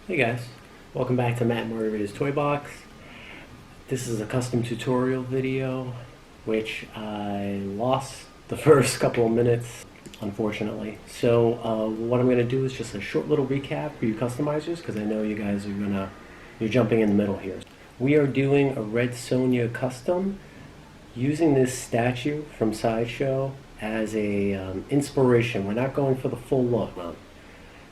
Hey guys, welcome back to Matt Motivator's Toy Box. This is a custom tutorial video, which I lost the first couple of minutes, unfortunately. So what I'm going to do is just a short little recap for you customizers, because I know you guys are you're jumping in the middle here. We are doing a Red Sonja custom, using this statue from Sideshow as a inspiration. We're not going for the full look.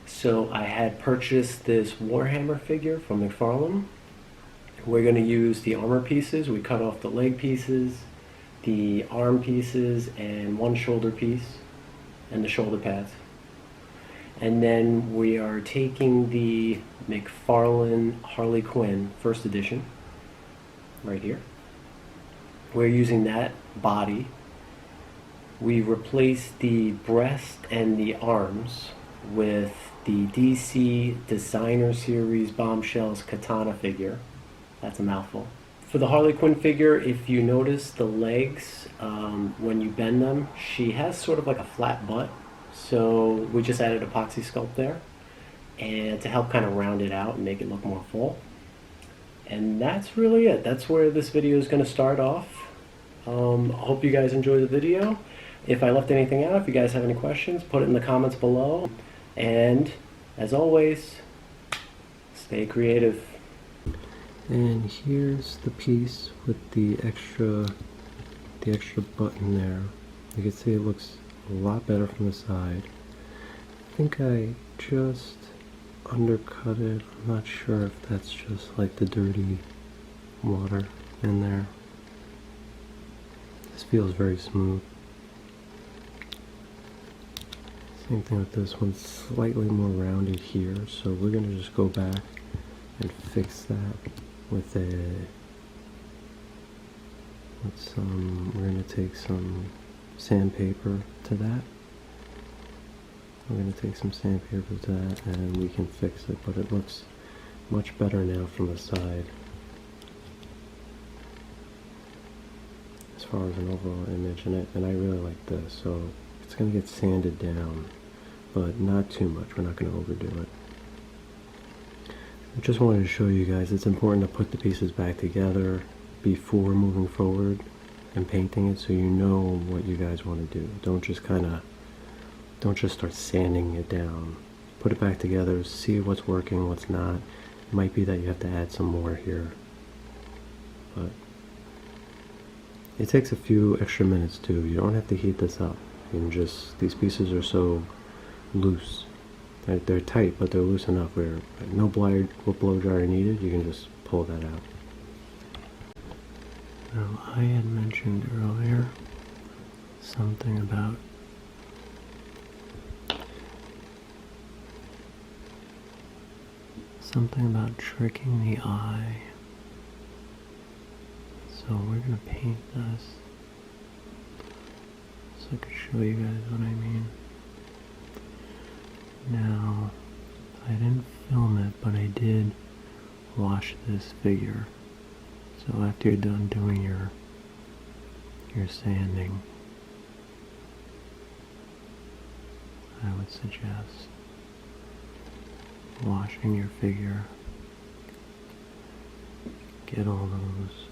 So I had purchased this Warhammer figure from McFarlane. We're going to use the armor pieces. We cut off the leg pieces, the arm pieces, and one shoulder piece, and the shoulder pads. And then we are taking the McFarlane Harley Quinn first edition, right here. We're using that body. We replaced the breast and the arms with the DC Designer Series Bombshells Katana figure. That's a mouthful. For the Harley Quinn figure, if you notice the legs, when you bend them, she has sort of like a flat butt. So we just added Epoxy Sculpt there, and to help kind of round it out and make it look more full. And that's really it. That's where this video is going to start off. I hope you guys enjoy the video. If I left anything out, if you guys have any questions, put it in the comments below. And as always, stay creative. And here's the piece with the extra button there. You can see it looks a lot better from the side. I think I just undercut it. I'm not sure if that's just like the dirty water in there. This feels very smooth. Same thing with this one, slightly more rounded here, so we're going to just go back and fix that with we're going to take some sandpaper to that. We're going to take some sandpaper to that and we can fix it, but it looks much better now from the side as far as an overall image, and I really like this, so it's going to get sanded down, but not too much. We're not going to overdo it. I just wanted to show you guys it's important to put the pieces back together before moving forward and painting it, so you know what you guys want to do. Don't just start sanding it down. Put it back together, see what's working, what's not. It might be that you have to add some more here, but it takes a few extra minutes too. You don't have to heat this up. You can just, these pieces are so loose. They're tight, but they're loose enough where no blow dryer needed. You can just pull that out. Now, I had mentioned earlier something about tricking the eye. So we're going to paint this so I can show you guys what I mean. Now, I didn't film it, but I did wash this figure. So after you're done doing your sanding, I would suggest washing your figure. Get all those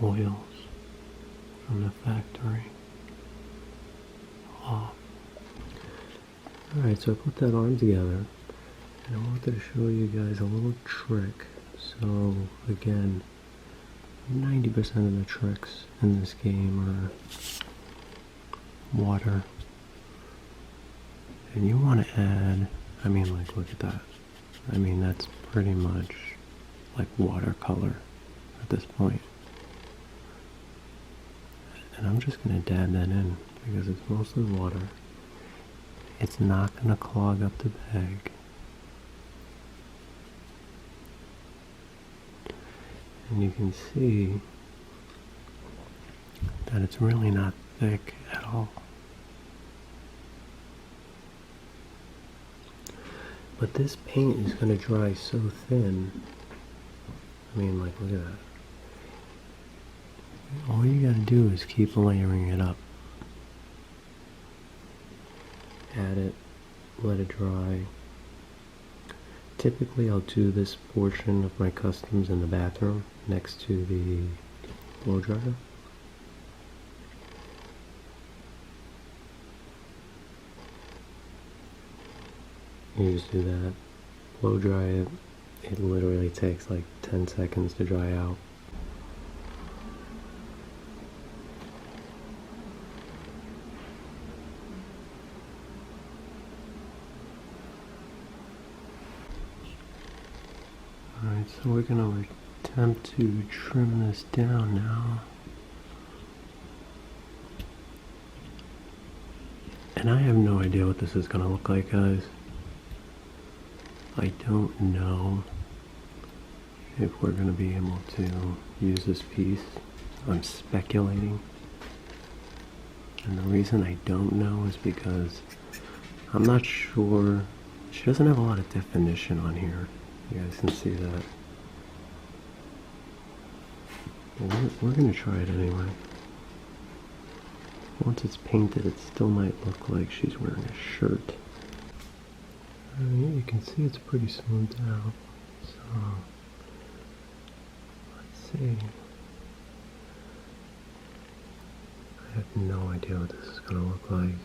oils from the factory off. Alright, so I put that arm together, and I wanted to show you guys a little trick. So again, 90% of the tricks in this game are water. And you want to add, I mean, like, look at that. I mean, that's pretty much like watercolor at this point. And I'm just going to dab that in because it's mostly water. It's not going to clog up the bag. And you can see that it's really not thick at all. But this paint is going to dry so thin. I mean, like, look at that. All you gotta do is keep layering it up. Add it, let it dry, Typically I'll do this portion of my customs in the bathroom next to the blow dryer. You just do that, blow dry it. It literally takes like 10 seconds to dry out. Alright, so we're going to attempt to trim this down now. And I have no idea what this is going to look like, guys. I don't know if we're going to be able to use this piece. I'm speculating. And the reason I don't know is because I'm not sure. She doesn't have a lot of definition on here. You guys can see that. But we're going to try it anyway. Once it's painted, it still might look like she's wearing a shirt. You can see it's pretty smoothed out. So, let's see. I have no idea what this is going to look like.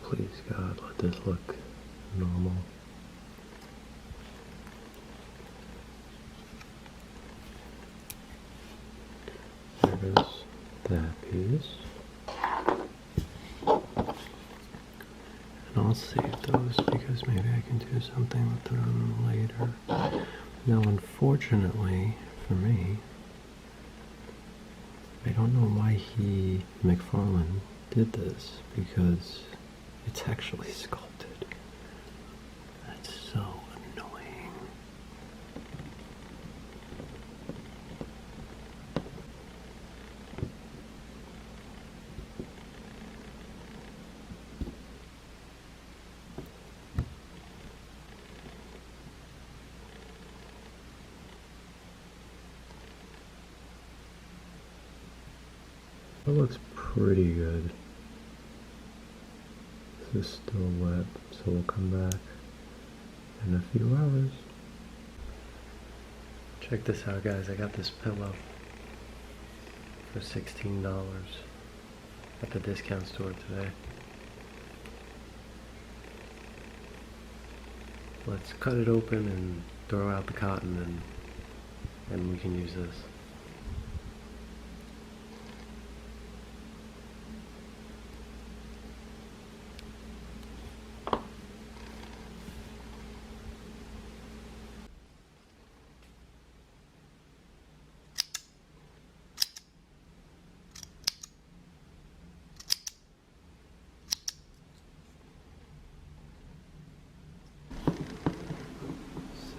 Please, God, let this look normal. There's that piece. And I'll save those because maybe I can do something with them later. Now, unfortunately for me, I don't know why McFarlane did this, because it's actually sculpted. That's so annoying. It looks pretty good. This is still wet, so we'll come back in a few hours. Check this out, guys. I got this pillow for $16 at the discount store today. Let's cut it open and throw out the cotton, and we can use this.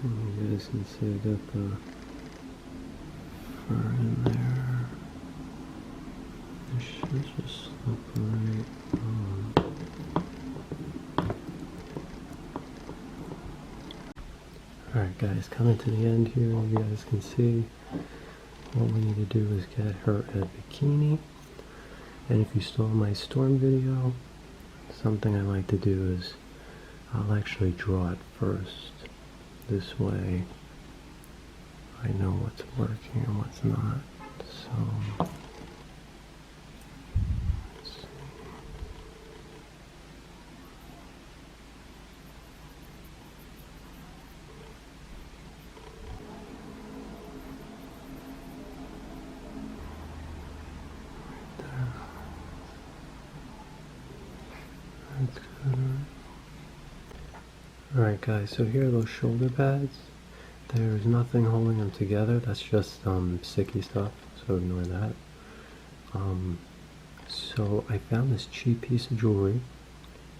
You guys can see I got the fur in there. It should just slip right on. Alright guys, coming to the end here, you guys can see what we need to do is get her a bikini. And if you saw my storm video, something I like to do is I'll actually draw it first. This way I know what's working and what's not. So let's see. Right there. That's good. Alright guys, so here are those shoulder pads. There's nothing holding them together, that's just sticky stuff, so ignore that. So I found this cheap piece of jewelry.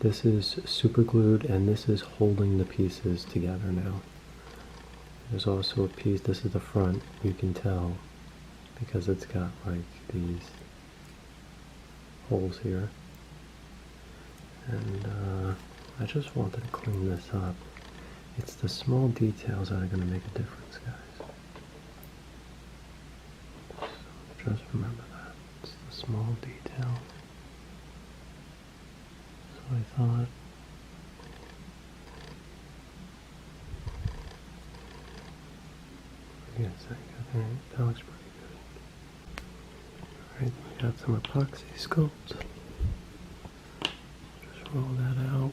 This is super glued and this is holding the pieces together now. There's also a piece, this is the front, you can tell because it's got like these holes here. And I just wanted to clean this up. It's the small details that are going to make a difference, guys. So just remember that. It's the small details. So I thought Alright, that looks pretty good. Alright, we got some Epoxy Sculpt. Just roll that out.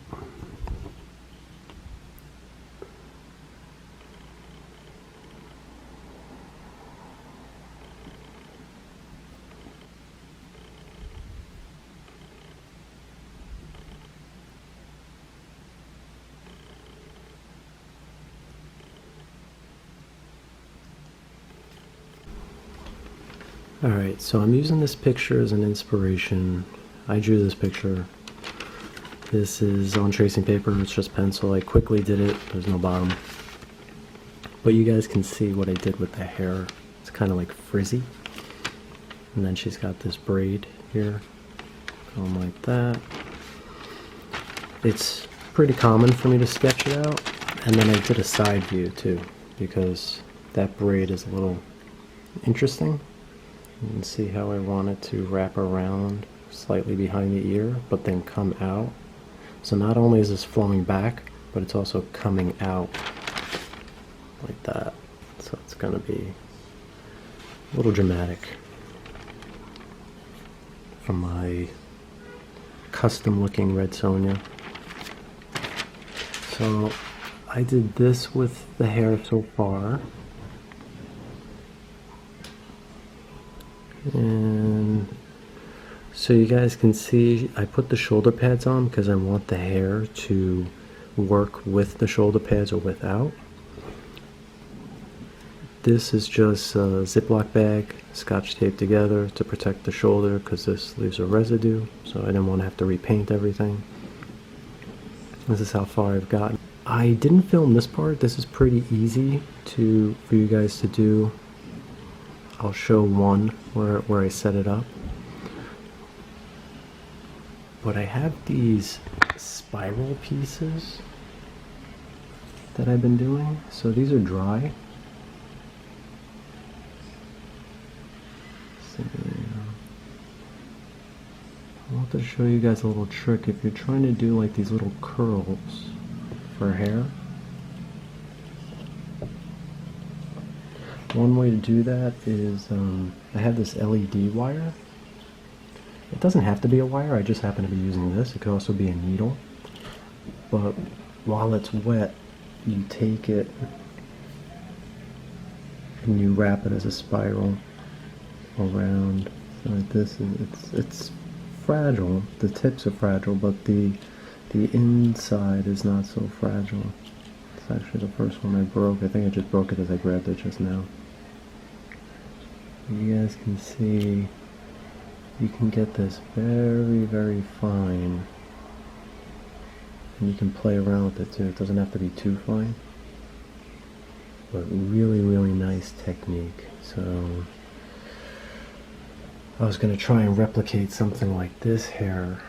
Alright, so I'm using this picture as an inspiration. I drew this picture. This is on tracing paper, it's just pencil. I quickly did it, there's no bottom. But you guys can see what I did with the hair. It's kind of like frizzy. And then she's got this braid here, going like that. It's pretty common for me to sketch it out. And then I did a side view too, because that braid is a little interesting. You can see how I want it to wrap around slightly behind the ear, but then come out. So not only is this flowing back, but it's also coming out like that. So it's going to be a little dramatic from my custom looking Red Sonja. So I did this with the hair so far. And so you guys can see I put the shoulder pads on because I want the hair to work with the shoulder pads or without. This is just a Ziploc bag scotch taped together to protect the shoulder because this leaves a residue, so I didn't want to have to repaint everything. This is how far I've gotten. I didn't film this part. This is pretty easy for you guys to do. I'll show one where I set it up. But I have these spiral pieces that I've been doing. So these are dry. So, I want to show you guys a little trick. If you're trying to do like these little curls for hair, one way to do that is I have this LED wire. It doesn't have to be a wire, I just happen to be using this. It could also be a needle. But while it's wet, you take it and you wrap it as a spiral around. So like this, it's fragile. The tips are fragile, but the inside is not so fragile. It's actually the first one I broke. I think I just broke it as I grabbed it just now. You guys can see you can get this very, very fine, and you can play around with it too. It doesn't have to be too fine, but really, really nice technique. So I was going to try and replicate something like this hair,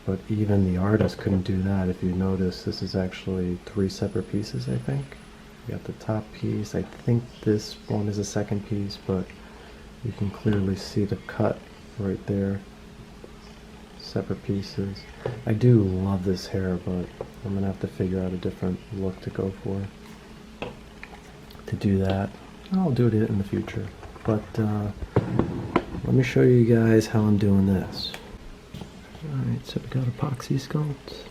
but even the artist couldn't do that. If you notice, this is actually 3 separate pieces, I think. You got the top piece. I think this one is a second piece, but you can clearly see the cut right there. Separate pieces. I do love this hair, but I'm gonna have to figure out a different look to go for to do that. I'll do it in the future, but let me show you guys how I'm doing this. Alright, so we got Epoxy Sculpt.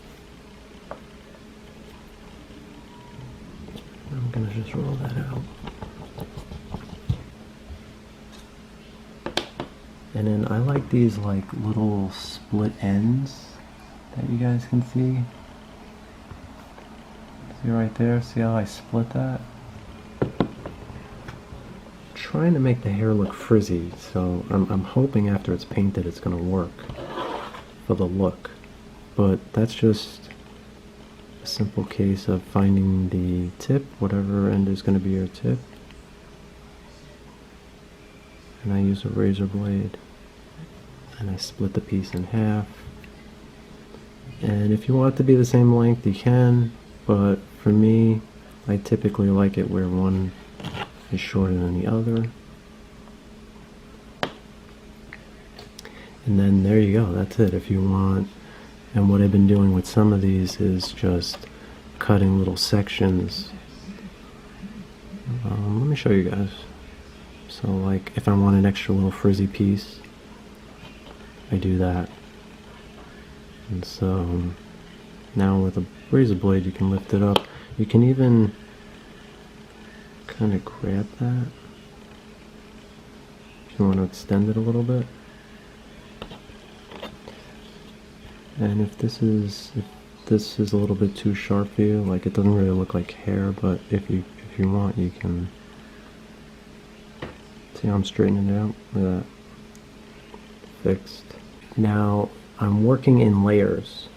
I'm gonna just roll that out. And then I like these like little split ends that you guys can see. See right there? See how I split that? Trying to make the hair look frizzy, so I'm hoping after it's painted it's gonna work for the look. But that's just a simple case of finding the tip, whatever end is gonna be your tip. And I use a razor blade. And I split the piece in half. And if you want it to be the same length, you can, but for me, I typically like it where one is shorter than the other. And then there you go, that's it. If you want, and what I've been doing with some of these is just cutting little sections Let me show you guys. So like if I want an extra little frizzy piece, I do that. And so now with a razor blade you can lift it up. You can even kind of grab that if you want to extend it a little bit. And if this is a little bit too sharp for you, like it doesn't really look like hair, but if you want, you can see how I'm straightening it out. Look at that. Fixed. Now I'm working in layers,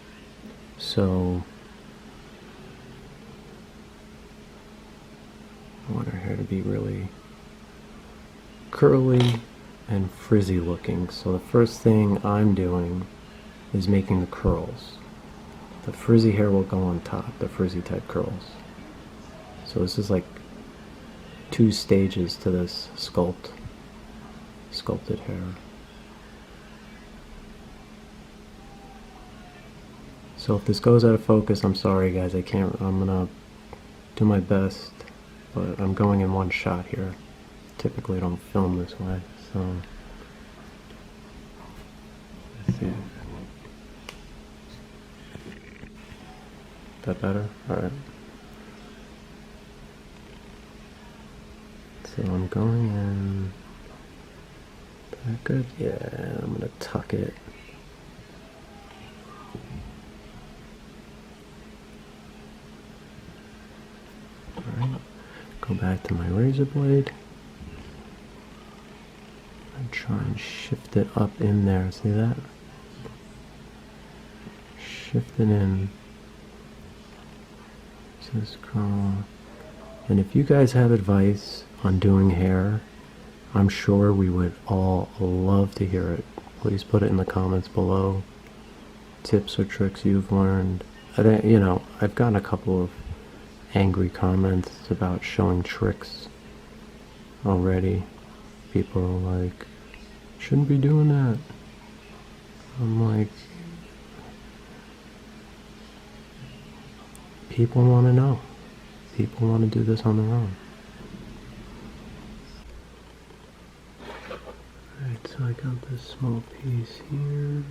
so I want her hair to be really curly and frizzy looking. So the first thing I'm doing is making the curls. The frizzy hair will go on top, the frizzy type curls. So this is like 2 stages to this sculpted hair. So if this goes out of focus, I'm sorry guys, I'm gonna do my best, but I'm going in one shot here. Typically I don't film this way, so let's see. That better? Alright. So I'm going in. That good? Yeah, I'm gonna tuck it. Alright. Go back to my razor blade. And try and shift it up in there. See that? Shift it in. Just curl. And if you guys have advice on doing hair, I'm sure we would all love to hear it. Please put it in the comments below. Tips or tricks you've learned. I've gotten a couple of angry comments about showing tricks already. People are like, shouldn't be doing that. I'm like, people want to know. People want to do this on their own. Alright, so I got this small piece here.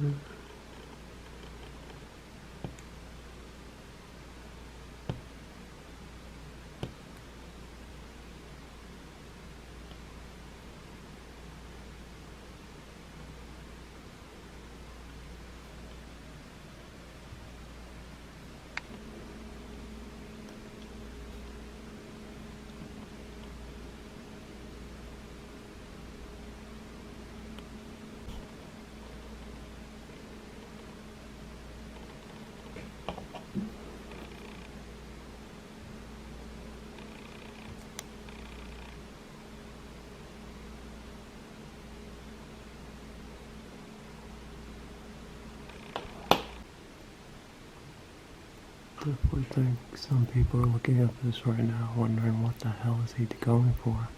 I think some people are looking at this right now wondering what the hell is he going for.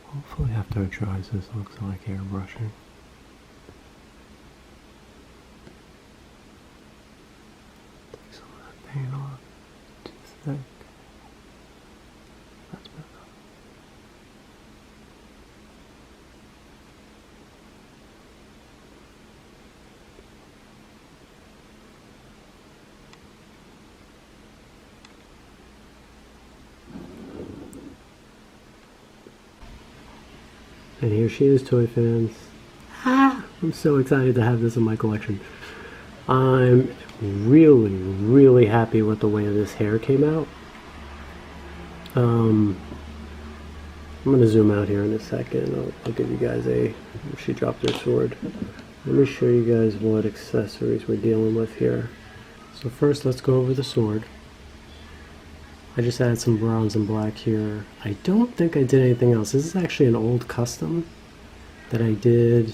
Hopefully after it dries this looks like hair brushing. Take some of that paint off. Too thick. That's better. And here she is, toy fans. I'm so excited to have this in my collection. I'm really, really happy with the way this hair came out. I'm going to zoom out here in a second. I'll give you guys she dropped her sword. Let me show you guys what accessories we're dealing with here. So first, let's go over the sword. I just added some bronze and black here. I don't think I did anything else. This is actually an old custom that I did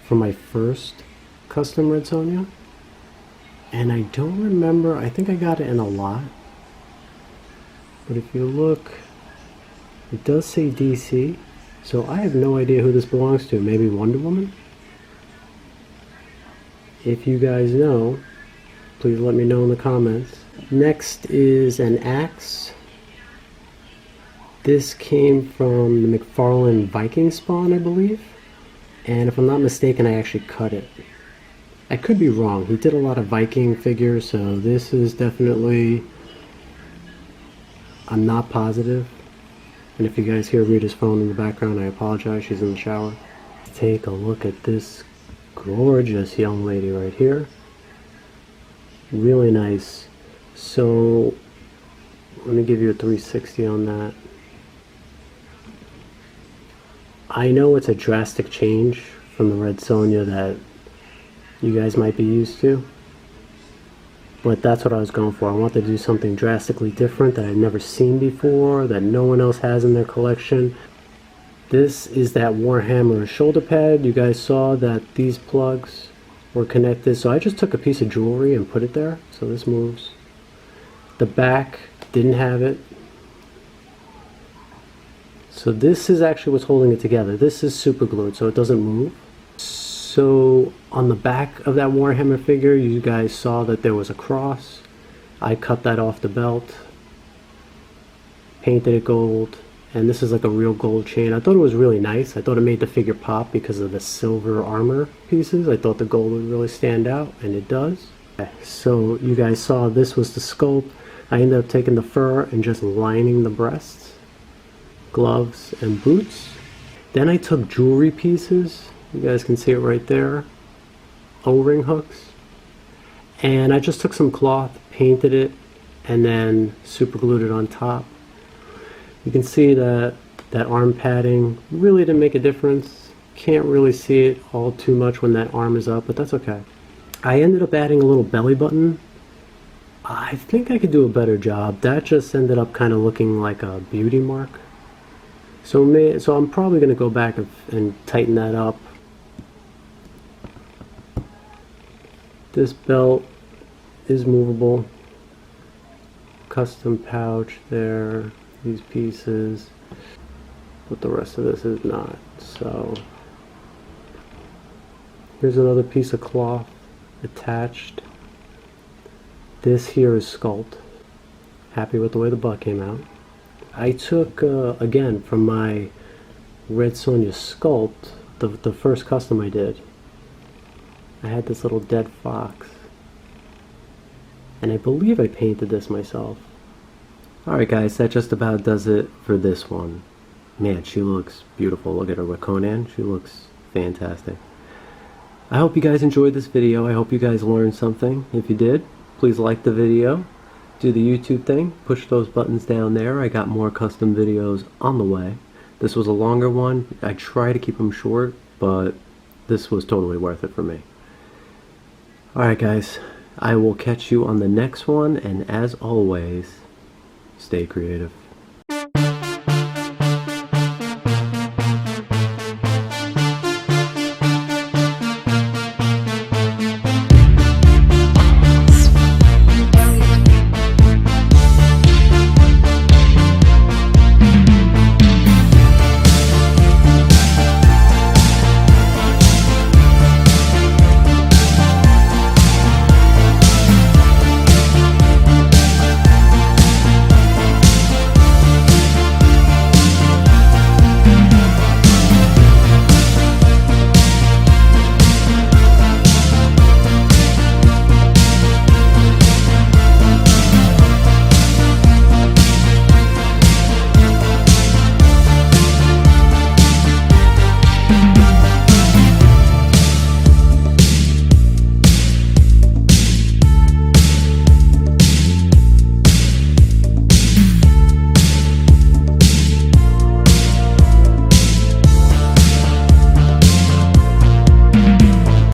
for my first custom Red Sonja. And I don't remember, I think I got it in a lot. But if you look, it does say DC. So I have no idea who this belongs to. Maybe Wonder Woman? If you guys know, please let me know in the comments. Next is an axe. This came from the McFarlane Viking spawn, I believe. And if I'm not mistaken, I actually cut it. I could be wrong. He did a lot of Viking figures, so this is definitely... I'm not positive. And if you guys hear Rita's phone in the background, I apologize. She's in the shower. Take a look at this gorgeous young lady right here. Really nice. So, let me give you a 360 on that. I know it's a drastic change from the Red Sonja that you guys might be used to, but that's what I was going for. I wanted to do something drastically different that I've never seen before, that no one else has in their collection. This is that Warhammer Shoulder Pad. You guys saw that these plugs were connected, so I just took a piece of jewelry and put it there, so this moves. The back didn't have it. So this is actually what's holding it together. This is super glued, so it doesn't move. So on the back of that Warhammer figure, you guys saw that there was a cross. I cut that off the belt, painted it gold, and this is like a real gold chain. I thought it was really nice. I thought it made the figure pop because of the silver armor pieces. I thought the gold would really stand out, and it does. So you guys saw this was the sculpt. I ended up taking the fur and just lining the breasts, gloves, and boots. Then I took jewelry pieces. You guys can see it right there. O-ring hooks. And I just took some cloth, painted it, and then super glued it on top. You can see that arm padding really didn't make a difference. Can't really see it all too much when that arm is up, but that's okay. I ended up adding a little belly button. I think I could do a better job. That just ended up kind of looking like a beauty mark. So I'm probably going to go back and tighten that up. This belt is movable. Custom pouch there. These pieces. But the rest of this is not. So here's another piece of cloth attached. This here is sculpt. Happy with the way the butt came out. I took, again, from my Red Sonja sculpt, the first custom I did, I had this little dead fox. And I believe I painted this myself. Alright guys, that just about does it for this one. Man, she looks beautiful. Look at her with Conan. She looks fantastic. I hope you guys enjoyed this video. I hope you guys learned something. If you did, please like the video. Do the YouTube thing. Push those buttons down there. I got more custom videos on the way. This was a longer one. I try to keep them short, but this was totally worth it for me. Alright guys, I will catch you on the next one, and as always, stay creative.